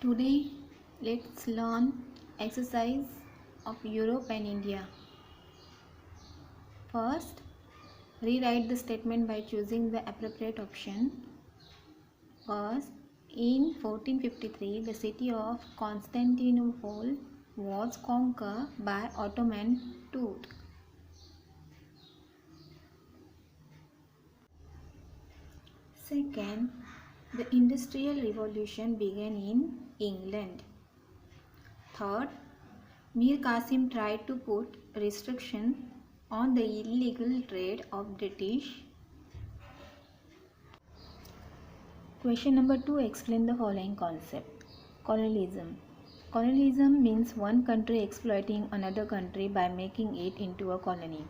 Today, let's learn exercise of Europe and India. First, rewrite the statement by choosing the appropriate option. First, in 1453, the city of Constantinople was conquered by Ottoman Turks. Second, the Industrial Revolution began in England. Third, Mir Qasim tried to put restriction on the illegal trade of British. Question number 2. Explain the following concept. Colonialism. Colonialism means one country exploiting another country by making it into a colony.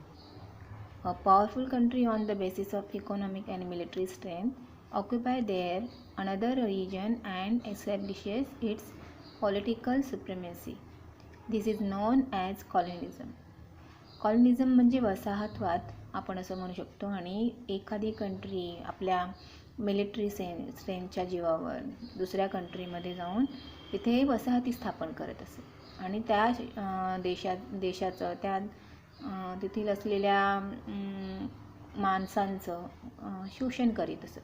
A powerful country on the basis of economic and military strength occupies there another region and establishes its political supremacy. This is known as colonialism. कॉलनिझम म्हणजे वसाहतवाद आपण असं म्हणू शकतो आणि एखादी country आपल्या military स्ट्रेंथच्या जीवावर दुसऱ्या कंट्रीमध्ये जाऊन तिथे वसाहती स्थापन करत असे आणि त्या देशाचं त्या तेथील असलेल्या माणसांचं शोषण करीत असत.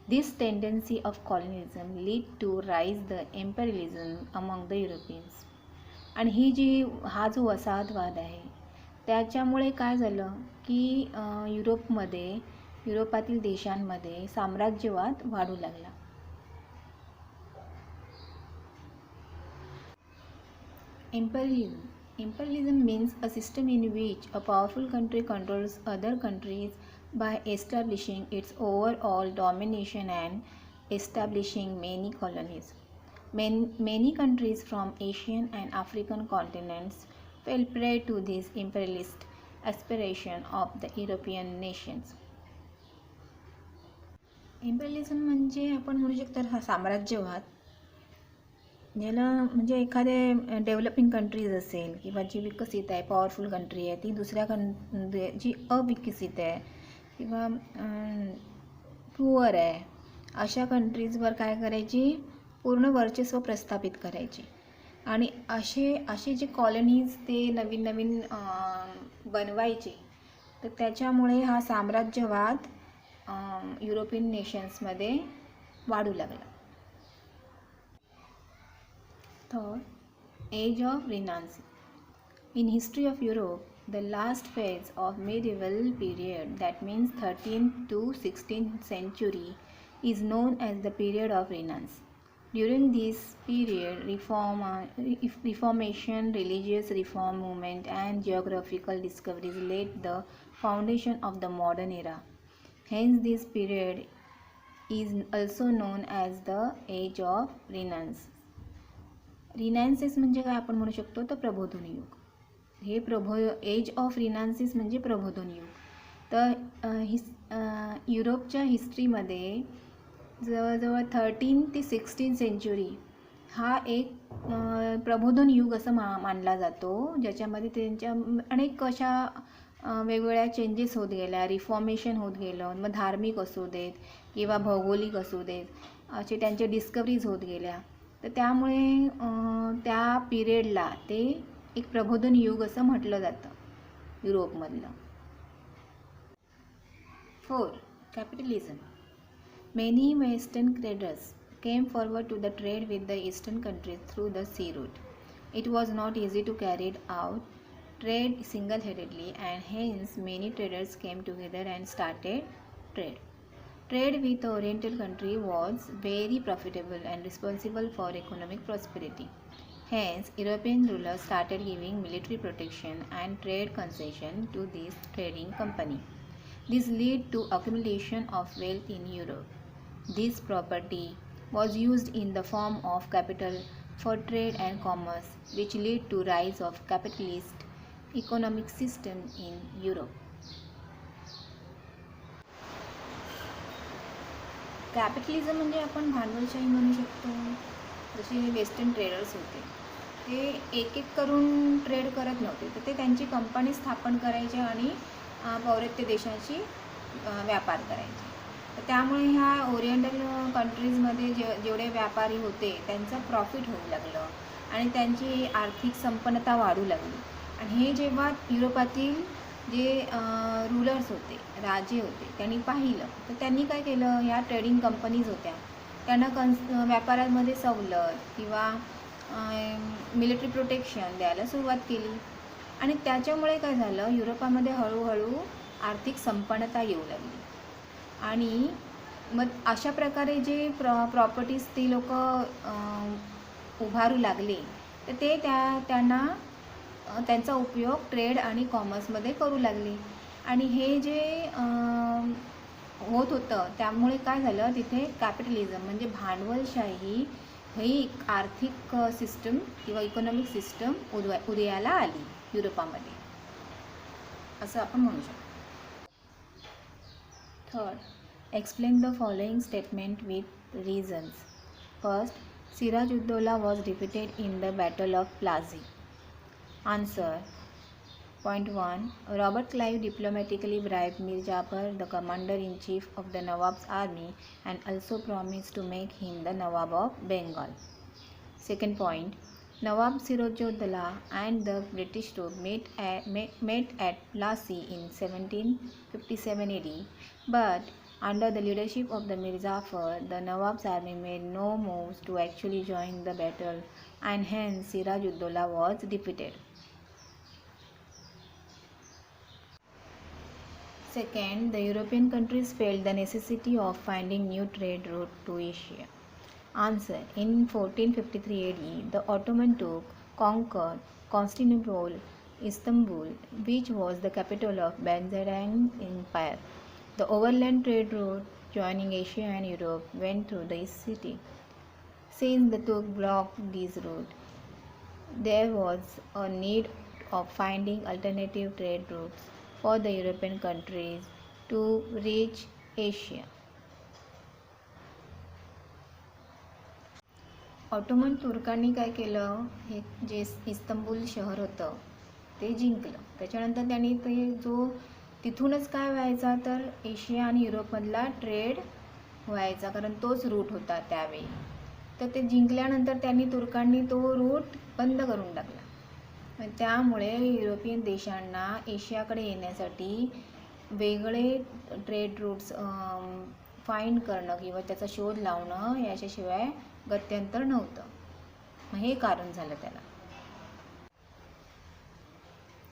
This tendency of colonialism lead to rise the imperialism among the Europeans. आणि हा जो वसाहतवाद आहे त्याच्यामुळे काय झालं की युरोपातील देशांमध्ये साम्राज्यवाद वाढू लागला. Imperialism means a system in which a powerful country controls other countries by establishing its overall domination and establishing many colonies. Many countries from Asian and African continents fell prey to this imperialist aspiration of the European nations. Imperialism म्हणजे आपण म्हणू शकतो हा साम्राज्यवाद. ज्याला म्हणजे एखादे developing countries असेल किंवा जी विकसित आहे पॉवरफुल कंट्री आहे ती दुसऱ्या जी अविकसित आहे किंवा पुअर आहे अशा कंट्रीजवर काय करायची पूर्ण वर्चस्व प्रस्थापित करायची आणि असे जे कॉलनीज ते नवीन बनवायचे. तर त्याच्यामुळे हा साम्राज्यवाद युरोपियन नेशन्समध्ये वाढू लागला. Third, Age of Renaissance. In history of Europe, the last phase of medieval period, that means 13th to 16th century, is known as the period of Renaissance. During this period, Reformation, religious reform movement, and geographical discoveries laid the foundation of the modern era. Hence, this period is also known as the Age of Renaissance. रिनायन्सिस म्हणजे काय आपण म्हणू शकतो तर प्रबोधन युग. हे as of रिनायन्सिस म्हणजे प्रबोधन युग. तर युरोपच्या हिस्ट्रीमध्ये जवळजवळ 13 ते 16 सेंचुरी हा एक प्रबोधन युग असं मानला जातो, ज्याच्यामध्ये त्यांच्या अनेक अशा वेगवेगळ्या चेंजेस होत गेल्या, रिफॉर्मेशन होत गेलं. मग धार्मिक असू देत किंवा भौगोलिक असू देत असे त्यांच्या डिस्कवरीज होत गेल्या. तर त्यामुळे त्या पिरियडला ते एक प्रबोधन युग असं म्हटलं जातं युरोपमधलं. 4. Capitalism. Many western traders came forward to the trade with the eastern countries through the sea route. It was not easy to carry out trade single headedly and hence many traders came together and started trade. Trade with the Oriental country was very profitable and responsible for economic prosperity. Hence, European rulers started giving military protection and trade concession to this trading company. This led to accumulation of wealth in Europe. This property was used in the form of capital for trade and commerce, which led to rise of capitalist economic system in Europe. Capitalism म्हणजे आपण भांडवलशाही म्हणू शकतो. जसे western traders होते ते एक करून trade करत नव्हते, तर ते त्यांची कंपनी स्थापन करायचे आणि पौर्वात्य देशांशी व्यापार करायचे. त्यामुळे ह्या ओरिएंटल कंट्रीजमध्ये जेवढे व्यापारी होते त्यांचं प्रॉफिट होऊ लागलं आणि त्यांची आर्थिक संपन्नता वाढू लागली. आणि हे जेव्हा युरोपातील जे रूलर्स होते, राजे होते, त्यांनी पाहिलं तर त्यांनी काय केलं, ह्या ट्रेडिंग कंपनीज होत्या त्यांना व्यापारामध्ये सवलत किंवा मिलिटरी प्रोटेक्शन द्यायला सुरुवात केली. आणि त्याच्यामुळे काय झालं, युरोपामध्ये हळूहळू आर्थिक संपन्नता येऊ लागली. आणि मग अशा प्रकारे जे प्रॉपर्टीज ती लोक उभारू लागले तर ते त्यांना त्यांचा उपयोग ट्रेड आणि कॉमर्समध्ये करू लागले. आणि हे जे होत होतं त्यामुळे काय झालं, तिथे कॅपिटलिझम म्हणजे भांडवलशाही ही आर्थिक सिस्टम किंवा इकॉनॉमिक सिस्टम उदयाला आली युरोपामध्ये, असं आपण म्हणू शकतो. Third, explain the following statement with reasons. First, Siraj-ud-Dowla was defeated in the Battle of Plassey. Answer. Point 1. Robert Clive diplomatically bribed Mir Jafar, the commander-in-chief of the Nawab's army, and also promised to make him the Nawab of Bengal. Second point. Nawab Siraj-ud-Dowla and the British troops met at Plassey in 1757 AD, but under the leadership of the Mir Jafar, the Nawab's army made no moves to actually join the battle, and hence Siraj-ud-Dowla was defeated. Second, the European countries felt the necessity of finding new trade route to Asia. Answer. In 1453 AD, the Ottoman took conquered Constantinople, Istanbul, which was the capital of Byzantine Empire. The overland trade route joining Asia and Europe went through this city. Since the Turks blocked this route, there was a need of finding alternative trade routes for the European countries to reach Asia. Ottoman तुर्कांनी काय केलं, हे जे Istanbul शहर होतं ते जिंकलं. त्याच्यानंतर त्यांनी ते तिथूनच काय व्हायचा तर एशिया आणि युरोपमधला ट्रेड व्हायचा, कारण तोच रूट होता त्यावेळी. तर ते जिंकल्यानंतर तुर्कांनी तो रूट बंद करून टाकला. त्यामुळे युरोपियन देशांना एशियाकडे येण्यासाठी वेगळे ट्रेड रूट्स फाइंड करणं किंवा त्याचा शोध लावणं याच्याशिवाय गत्यंतर नव्हतं. हे कारण झालं त्याला.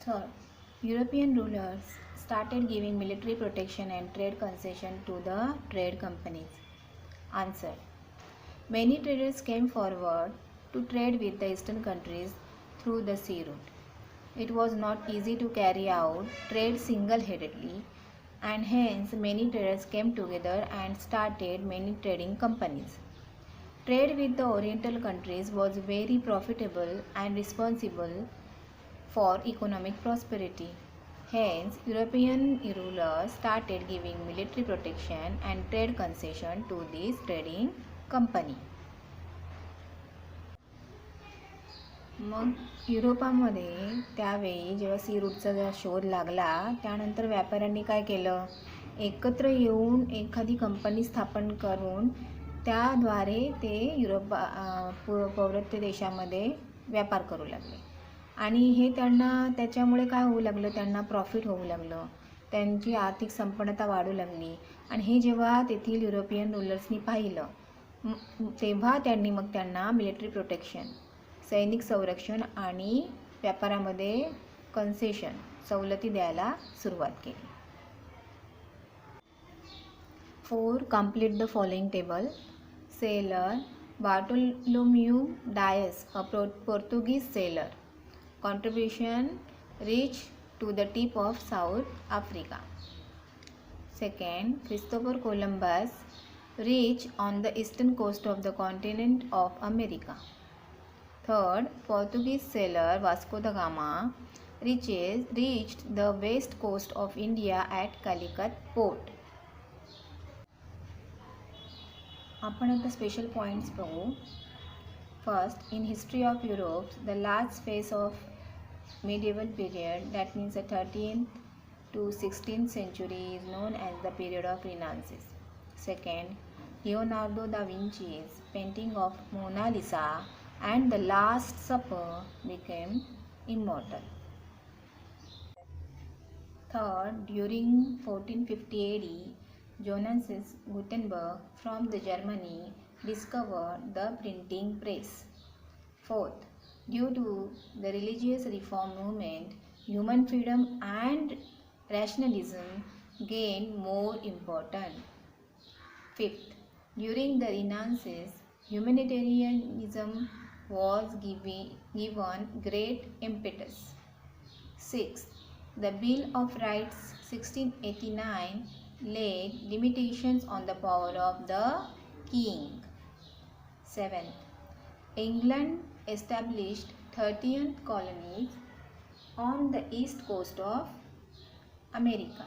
Third, European rulers started giving military protection and trade concession to the trade companies. Answer. Many traders came forward to trade with the eastern countries through the sea route. It was not easy to carry out trade single-handedly, and hence many traders came together and started many trading companies. Trade with the Oriental countries was very profitable and responsible for economic prosperity. Hence, European rulers started giving military protection and trade concession to these trading company. मग युरोपामध्ये त्यावेळी जेव्हा सी रूटचा शोध लागला त्यानंतर व्यापाऱ्यांनी काय केलं, एकत्र येऊन एखादी कंपनी स्थापन करून त्याद्वारे ते पौर्वात्य देशामध्ये व्यापार करू लागले. आणि हे त्याच्यामुळे काय होऊ लागलं, त्यांना प्रॉफिट होऊ लागलं, त्यांची आर्थिक संपन्नता वाढू लागली. आणि हे जेव्हा तेथील युरोपियन रूलर्सनी पाहिलं तेव्हा त्यांना मिलिटरी प्रोटेक्शन, सैनिक संरक्षण आणि व्यापारामध्ये कन्सेशन, सवलती द्यायला सुरुवात केली. 4. Complete the following table. Sailor Bartolomeu Dias, a Portuguese sailor. Contribution reached to the tip of South Africa. Second, Christopher Columbus reached on the eastern coast of the continent of America. Third, Portuguese sailor Vasco da Gama reached the west coast of India at Calicut port. आपण आता special points बघू. First, in history of Europe, the last phase of medieval period, that means the 13th to 16th century, is known as the period of Renaissance. Second, Leonardo da Vinci's painting of Mona Lisa and the Last Supper became immortal. Third, during 1450 AD, Johannes Gutenberg from the Germany discovered the printing press. Fourth, due to the religious reform movement, human freedom and rationalism gained more importance. Fifth, during the Renaissance, humanitarianism was given great impetus. Sixth, the Bill of Rights 1689 laid limitations on the power of the king. Seventh, England established 13 colonies on the east coast of America.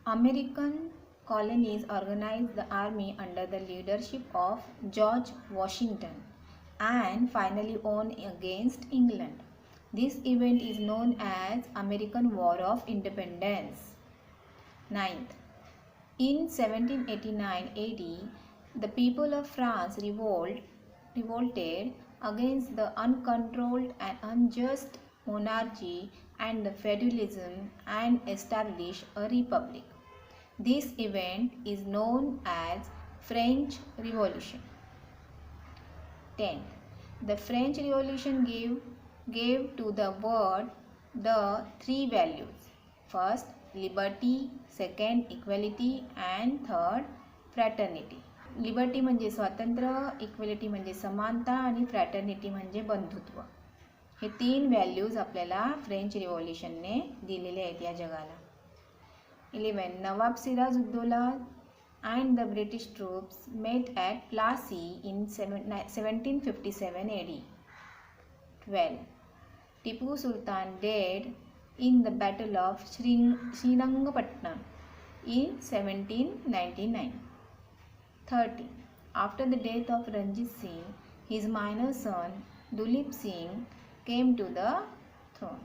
American colonies organized the army under the leadership of George Washington and finally won against England. This event is known as American War of Independence. Ninth, in 1789 AD, the people of France revolted against the uncontrolled and unjust monarchy and the feudalism and established a republic. This event is known as French Revolution. 10. The French Revolution gave to the world the three values. First, liberty, second, equality and third, fraternity. Liberty म्हणजे स्वातंत्र्य, equality म्हणजे समानता आणि fraternity म्हणजे बंधुत्व. हे तीन values आपल्याला French रिव्हॉल्युशनने दिलेले आहेत या जगाला. 11. नवाब Siraj-ud-Daulah and the British troops met at Plassey in 1757 AD. 12. Tipu Sultan died in the Battle of Srirangapatnam in 1799. 13. After the death of Ranjit Singh, his minor son Dulip Singh came to the throne.